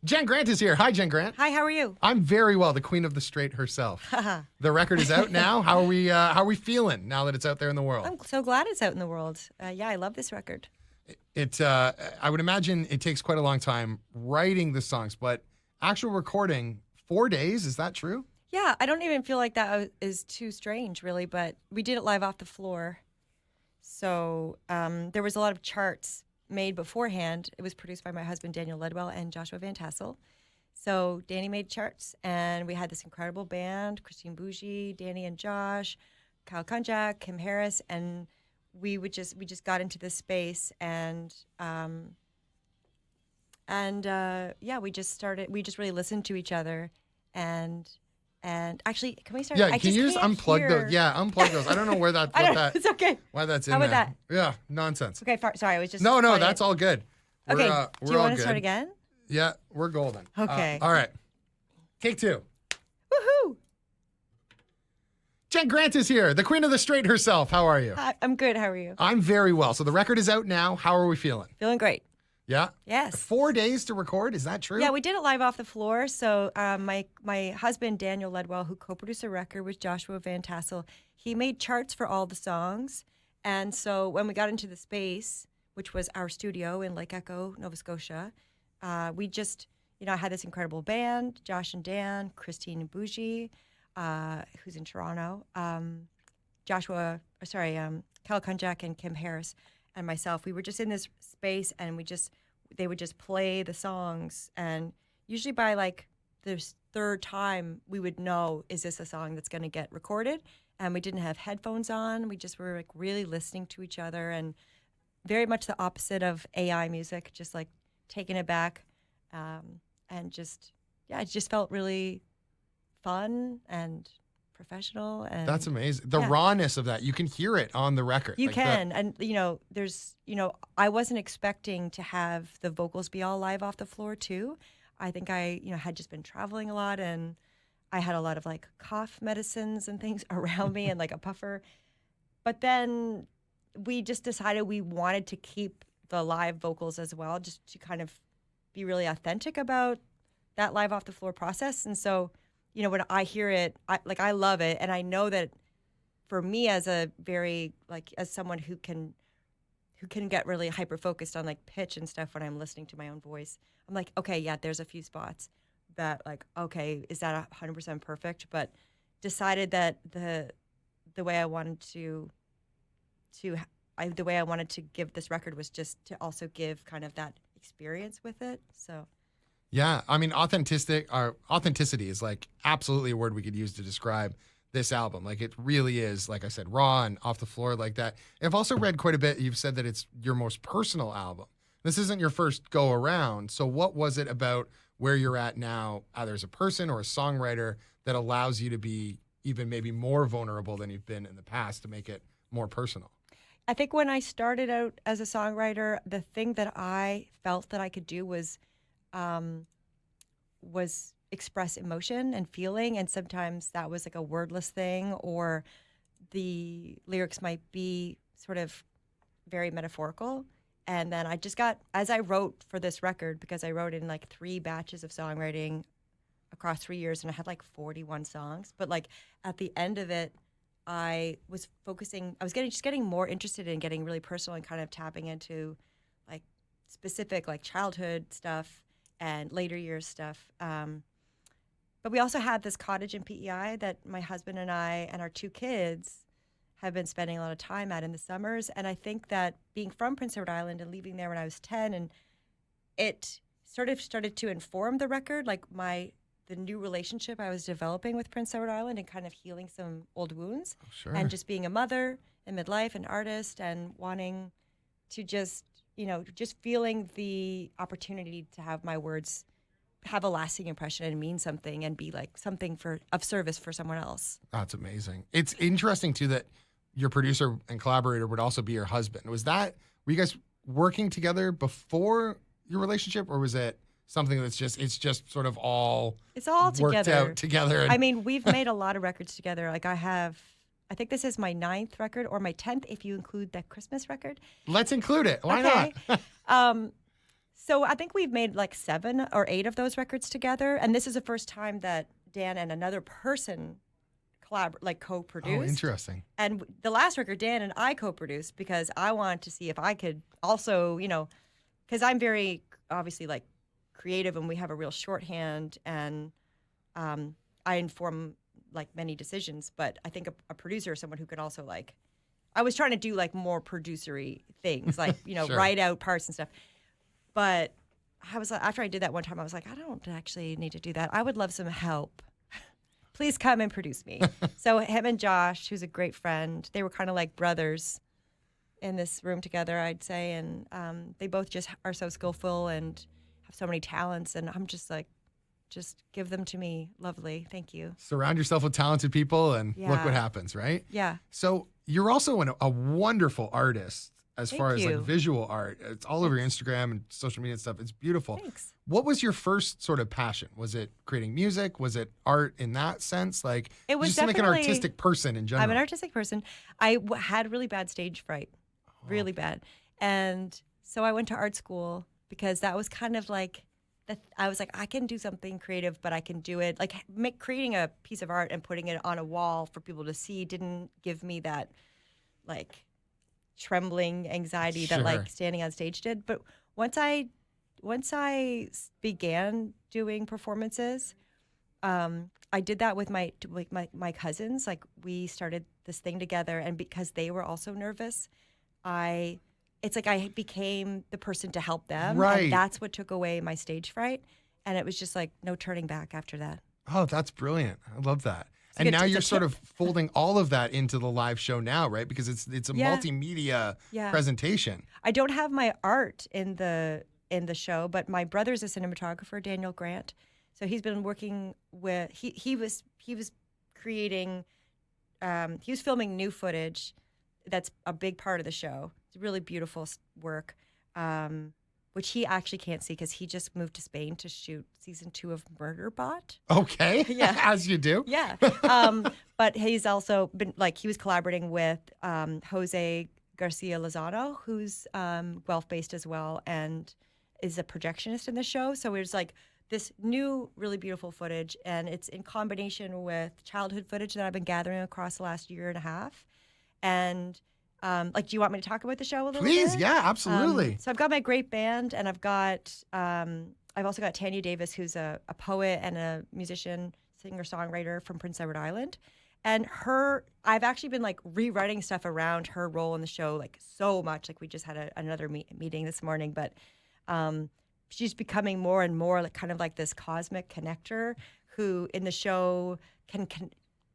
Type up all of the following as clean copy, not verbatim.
Jenn Grant is here. Hi, Jenn Grant. Hi, how are you? I'm very well. The queen of the Strait herself. The record is out now. How are we feeling now that it's out there in the world? I'm so glad it's out in the world. Yeah, I love this record. I would imagine it takes quite a long time writing the songs, but actual recording, 4 days. Is that true? Yeah, I don't even feel like that is too strange, really, but we did it live off the floor. So there was a lot of charts made beforehand. It was produced by my husband, Daniel Ledwell, and Joshua Van Tassel. So Danny made charts, and we had this incredible band, Christine Bougie, Danny and Josh, Kyle Kunjak, Kim Harris, and we just got into this space and we just really listened to each other and actually, can we start? Yeah, can you just unplug those? Yeah, unplug those. I don't know where that. It's okay. Why that's in How there? about that? Yeah, nonsense. Okay, sorry, I was just No, that's all good. Okay, we're do you all want to good. start again? Yeah, we're golden. Okay. All right. Take two. Woohoo! Jenn Grant is here, the queen of the Strait herself. How are you? Hi, I'm good. How are you? I'm very well. So the record is out now. How are we feeling? Feeling great. Yeah? Yes. 4 days to record. Is that true? Yeah, we did it live off the floor. So my husband, Daniel Ledwell, who co-produced the record with Joshua Van Tassel, he made charts for all the songs. And so when we got into the space, which was our studio in Lake Echo, Nova Scotia, we just, I had this incredible band, Josh and Dan, Christine Bougie, who's in Toronto, Kyle Kunjak and Kim Harris, and myself. We were just in this space, and they would just play the songs, and usually by like the third time we would know, is this a song that's going to get recorded? And we didn't have headphones on. We just were like really listening to each other, and very much the opposite of AI music, just like taking it back, and it just felt really fun and professional. And that's amazing. The rawness of that, you can hear it on the record. You can. And, I wasn't expecting to have the vocals be all live off the floor too. I think I, had just been traveling a lot, and I had a lot of like cough medicines and things around me and like a puffer. But then we just decided we wanted to keep the live vocals as well, just to kind of be really authentic about that live off the floor process. And so, when I hear it, I love it. And I know that for me as as someone who can get really hyper focused on like pitch and stuff when I'm listening to my own voice, I'm like, okay, yeah, there's a few spots that like, okay, is that 100% perfect? But decided that the way I wanted to give this record was just to also give kind of that experience with it. So. Yeah, I mean, authenticity is like absolutely a word we could use to describe this album. Like it really is, like I said, raw and off the floor like that. I've also read quite a bit. You've said that it's your most personal album. This isn't your first go around. So what was it about where you're at now, either as a person or a songwriter, that allows you to be even maybe more vulnerable than you've been in the past to make it more personal? I think when I started out as a songwriter, the thing that I felt that I could do was express emotion and feeling, and sometimes that was like a wordless thing, or the lyrics might be sort of very metaphorical. And then I just got, as I wrote for this record, because I wrote in like 3 batches of songwriting across 3 years, and I had like 41 songs, but like at the end of it, I was getting more interested in getting really personal and kind of tapping into like specific like childhood stuff and later years stuff. But we also had this cottage in PEI that my husband and I and our 2 kids have been spending a lot of time at in the summers. And I think that being from Prince Edward Island and leaving there when I was 10, and it sort of started to inform the record, like the new relationship I was developing with Prince Edward Island and kind of healing some old wounds. Oh, sure. And just being a mother in midlife, an artist, and wanting to just feeling the opportunity to have my words have a lasting impression and mean something and be like something of service for someone else. That's amazing. It's interesting too that your producer and collaborator would also be your husband. Were you guys working together before your relationship, or was it something it's just sort of all worked out together? I mean, we've made a lot of records together. Like I think this is my 9th record, or my 10th if you include that Christmas record. Let's include it. Why not? So I think we've made like 7 or 8 of those records together, and this is the first time that Dan and another person Oh, co-produced. interesting. And the last record, Dan and I co-produced because I wanted to see if I could also, because I'm very obviously like creative, and we have a real shorthand, and I inform like many decisions. But I think a producer is someone who can also like. I was trying to do like more producery things, like Sure. write out parts and stuff. But I was after I did that one time, I was like, I don't actually need to do that. I would love some help. Please come and produce me. So him and Josh, who's a great friend, they were kind of like brothers in this room together, I'd say. And they both just are so skillful and have so many talents. And I'm just like, just give them to me. Lovely. Thank you. Surround yourself with talented people and look Yeah. what happens, right? Yeah. So you're also a wonderful artist as Thank far as like you. visual art. It's all over your Instagram and social media and stuff. It's beautiful. Thanks. What was your first sort of passion? Was it creating music? Was it art in that sense? Like, It was you seem like an definitely- artistic person in general. I'm an artistic person. I had really bad stage fright, really bad. And so I went to art school because that was kind of like, I was like, I can do something creative, but I can do it. Like creating a piece of art and putting it on a wall for people to see didn't give me that like trembling anxiety that Sure. like standing on stage did. But once I began doing performances, I did that with my cousins. Like we started this thing together, and because they were also nervous, it's like I became the person to help them, Right. and that's what took away my stage fright. And it was just like no turning back after that. Oh, that's brilliant. I love that. a And good- now it's a you're sort tip. of folding all of that into the live show now, right? Because it's a Yeah. multimedia Yeah. presentation. I don't have my art in the show, but my brother's a cinematographer, Daniel Grant. So he's been working with he was creating he was filming new footage that's a big part of the show. It's really beautiful work, which he actually can't see because he just moved to Spain to shoot season 2 of Murderbot. Okay. Yeah. As you do. Yeah. But he's also been like, he was collaborating with Jose Garcia Lozano, who's Guelph based as well and is a projectionist in the show. So it was like this new, really beautiful footage, and it's in combination with childhood footage that I've been gathering across the last year and a half. And do you want me to talk about the show a little bit? Please. Yeah, absolutely. So I've got my great band, and I've also got Tanya Davis, who's a poet and a musician, singer-songwriter from Prince Edward Island. And I've actually been like rewriting stuff around her role in the show, like so much. Like we just had another meeting this morning, but she's becoming more and more like kind of like this cosmic connector who in the show can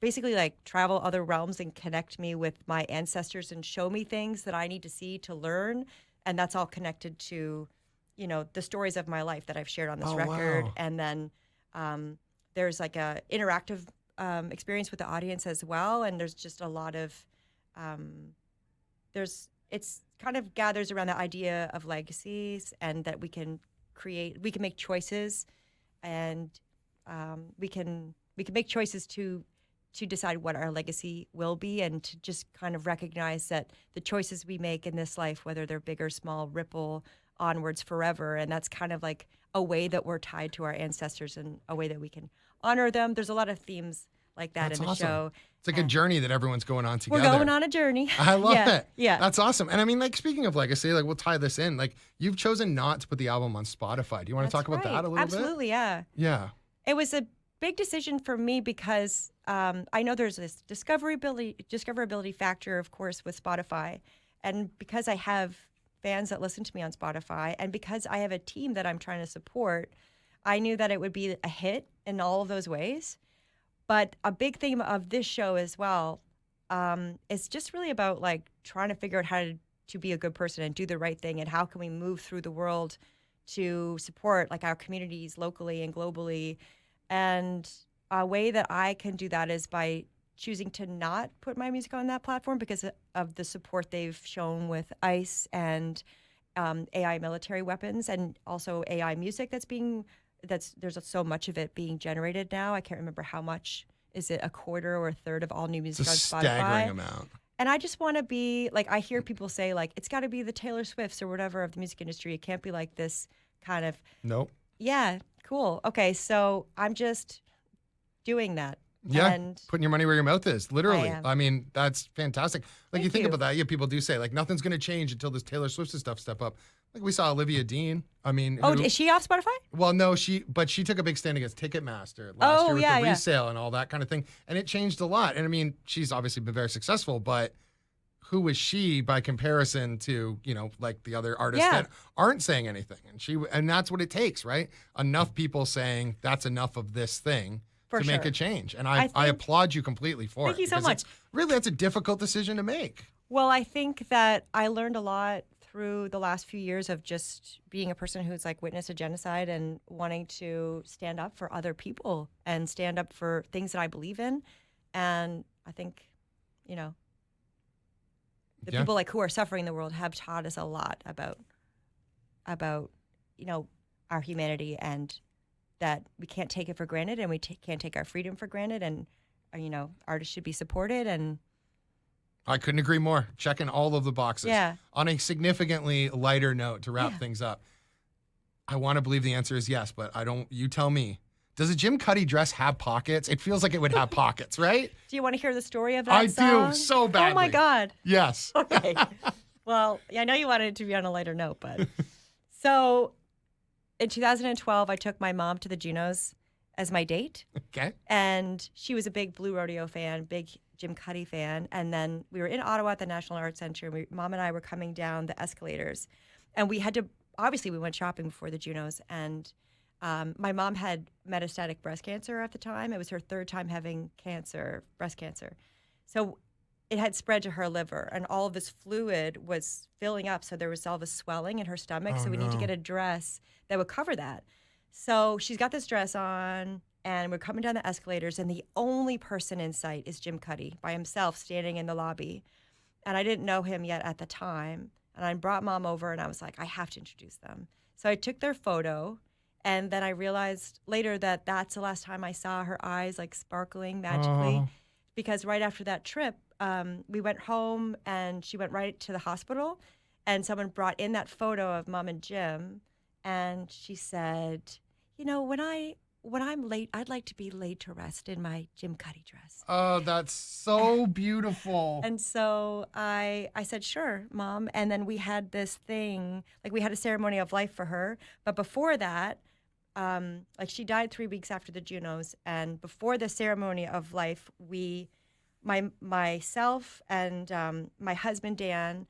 basically like travel other realms and connect me with my ancestors and show me things that I need to see to learn. And that's all connected to, the stories of my life that I've shared on this record. Wow. And then there's like a interactive experience with the audience as well. And there's just a lot of, it's kind of gathers around the idea of legacies and that we can make choices, and we can make choices to decide what our legacy will be, and to just kind of recognize that the choices we make in this life, whether they're big or small, ripple onwards forever. And that's kind of like a way that we're tied to our ancestors and a way that we can honor them. There's a lot of themes like that That's in the awesome. show. It's like a journey that everyone's going on together. We're going on a journey. I love Yeah, it. Yeah. That's awesome. And I mean, like, speaking of legacy, like, we'll tie this in. Like, you've chosen not to put the album on Spotify. Do you want to That's talk about right. that a little bit? Absolutely, yeah. Yeah. It was a big decision for me because I know there's this discoverability factor, of course, with Spotify. And because I have fans that listen to me on Spotify, and because I have a team that I'm trying to support, I knew that it would be a hit in all of those ways. But a big theme of this show as well is just really about like trying to figure out how to be a good person and do the right thing, and how can we move through the world to support like our communities locally and globally. And a way that I can do that is by choosing to not put my music on that platform because of the support they've shown with ICE and AI military weapons, and also AI music there's so much of it being generated now. I can't remember how much. Is it a quarter or a third of all new music It's a on Spotify? staggering amount. And I just want to be like, I hear people say like, it's got to be the Taylor Swifts or whatever of the music industry. It can't be like this kind of. Nope. Yeah, cool. Okay, so I'm just doing that. Yeah, And putting your money where your mouth is, literally. am. I mean, that's fantastic. Like, you think you. about that. Yeah, people do say, like, nothing's going to change until this Taylor Swift stuff step up. Like, we saw Olivia Dean. I mean, Oh, who- is she off Spotify? well, no, she took a big stand against Ticketmaster last year with the resale and all that kind of thing. And it changed a lot. And I mean, she's obviously been very successful, but who is she by comparison to, like the other artists that aren't saying anything? And that's what it takes, right? Enough people saying that's enough of this thing to make a change. And I applaud you completely for it. Thank you so much. That's a difficult decision to make. Well, I think that I learned a lot through the last few years of just being a person who's like witnessed a genocide and wanting to stand up for other people and stand up for things that I believe in. And I think, the people like who are suffering in the world have taught us a lot about our humanity, and that we can't take it for granted, and we can't take our freedom for granted, and artists should be supported. And I couldn't agree more. Checking all of the boxes. Yeah. On a significantly lighter note to wrap things up, I want to believe the answer is yes, but I don't. You tell me. Does a Jim Cuddy dress have pockets? It feels like it would have pockets, right? Do you want to hear the story of that I song? do so badly. Oh my God. Yes. Okay. Well, I know you wanted it to be on a lighter note, but so in 2012, I took my mom to the Junos as my date. Okay. And she was a big Blue Rodeo fan, big Jim Cuddy fan. And then we were in Ottawa at the National Arts Center. And Mom and I were coming down the escalators. And we had to, obviously, we went shopping before the Junos. And my mom had metastatic breast cancer at the time. It was her third time having breast cancer. So it had spread to her liver, and all of this fluid was filling up. So there was all this swelling in her stomach. So we need to get a dress that would cover that. So she's got this dress on, and we're coming down the escalators, and the only person in sight is Jim Cuddy by himself standing in the lobby. And I didn't know him yet at the time. And I brought Mom over, and I was like, I have to introduce them. So I took their photo. And then I realized later that that's the last time I saw her eyes like sparkling magically, because right after that trip, we went home and she went right to the hospital, and someone brought in that photo of Mom and Jim, and she said, when I'm late, I'd like to be laid to rest in my Jim Cuddy dress. Oh, that's so beautiful. And so I said, sure, Mom. And then we had this thing, like we had a ceremony of life for her. But before that, she died 3 weeks after the Junos. And before the ceremony of life, myself and my husband, Dan,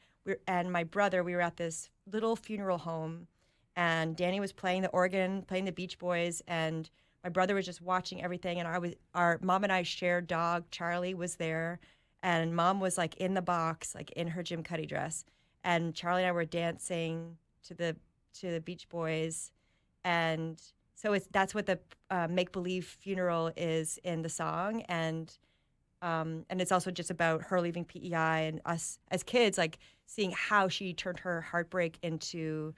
and my brother, we were at this little funeral home. And Danny was playing the organ, playing the Beach Boys, and my brother was just watching everything. And our Mom and I shared dog. Charlie was there, and Mom was like in the box, like in her Jim Cuddy dress. And Charlie and I were dancing to the Beach Boys, and so that's what the make believe funeral is in the song, and it's also just about her leaving PEI and us as kids, like seeing how she turned her heartbreak into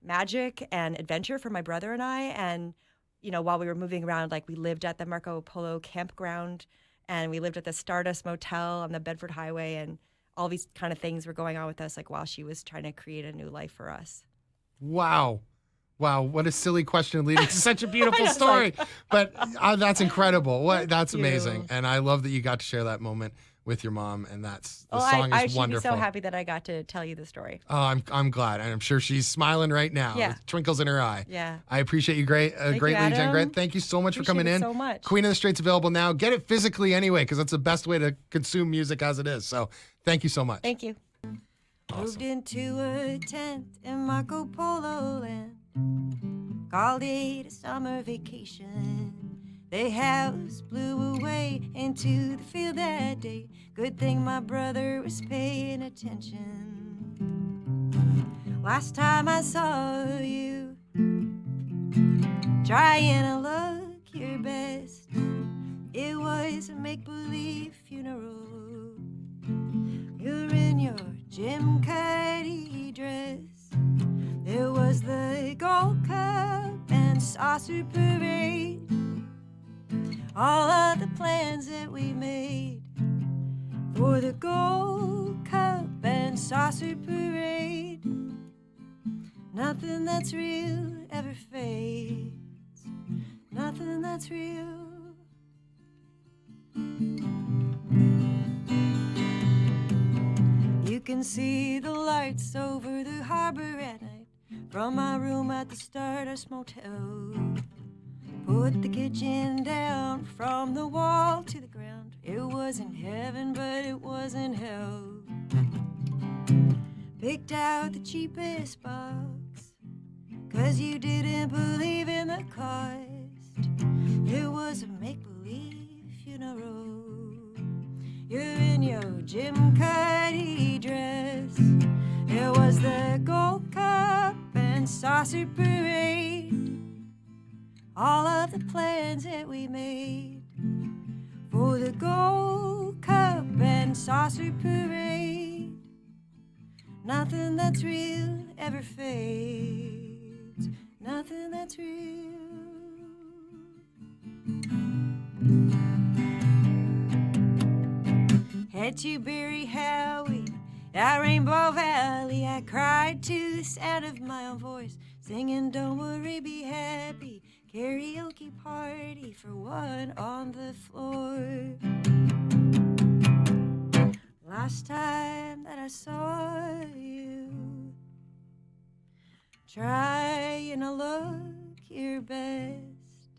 magic and adventure for my brother and I. And while we were moving around, like we lived at the Marco Polo campground, and we lived at the Stardust Motel on the Bedford Highway, and all these kind of things were going on with us, like while she was trying to create a new life for us. Wow, what a silly question leading to such a beautiful story. But that's incredible. That's amazing. And I love that you got to share that moment with your mom, and the song I is should wonderful. be so happy that I got to tell you the story. Oh, I'm glad, and I'm sure she's smiling right now with twinkles in her eye. Yeah. I appreciate you greatly, Jenn Grant. Thank you so much for coming in. So much. Queen of the Strait's available now. Get it physically anyway, because that's the best way to consume music as it is. So thank you so much. Thank you. Awesome. Moved into a tent in Marco Polo land. Called it a summer vacation. The house blew away into the field that day. Good thing my brother was paying attention. Last time I saw you, trying to look your best, it was a make-believe funeral. You're in your Jim Cuddy dress. It was the Gold Cup and saucer parade. All of the plans that we made for the Gold Cup and saucer parade. Nothing that's real ever fades. Nothing that's real. You can see the lights over the harbor at night from my room at the Stardust Motel. Put the kitchen down from the wall to the ground. It wasn't heaven, but it wasn't hell. Picked out the cheapest box, 'cause you didn't believe in the cost. It was a make-believe funeral. You're in your Jim Cuddy dress. It was the Gold Cup and Saucer Parade. All of the plans that we made for the Gold Cup and Saucer Parade. Nothing that's real ever fades. Nothing that's real. Had to bury Howie at Rainbow Valley. I cried to the sound of my own voice, singing "Don't worry, be happy." Karaoke party for one on the floor. Last time that I saw you, trying to look your best,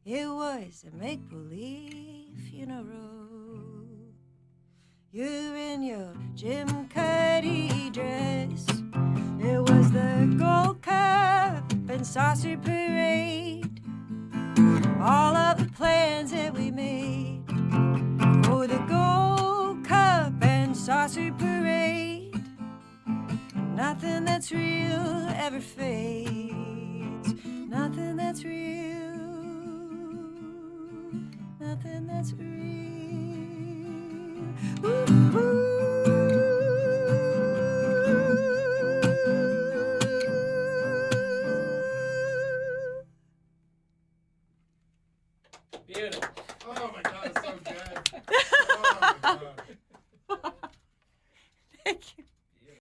it was a make-believe funeral. You're in your Jim Cuddy dress. It was the Gold Cup and Saucer Parade. All of the plans that we made for the Gold Cup and Saucer Parade. Nothing that's real ever fades. Nothing that's real. Nothing that's real. Ooh, ooh. Beautiful. Oh my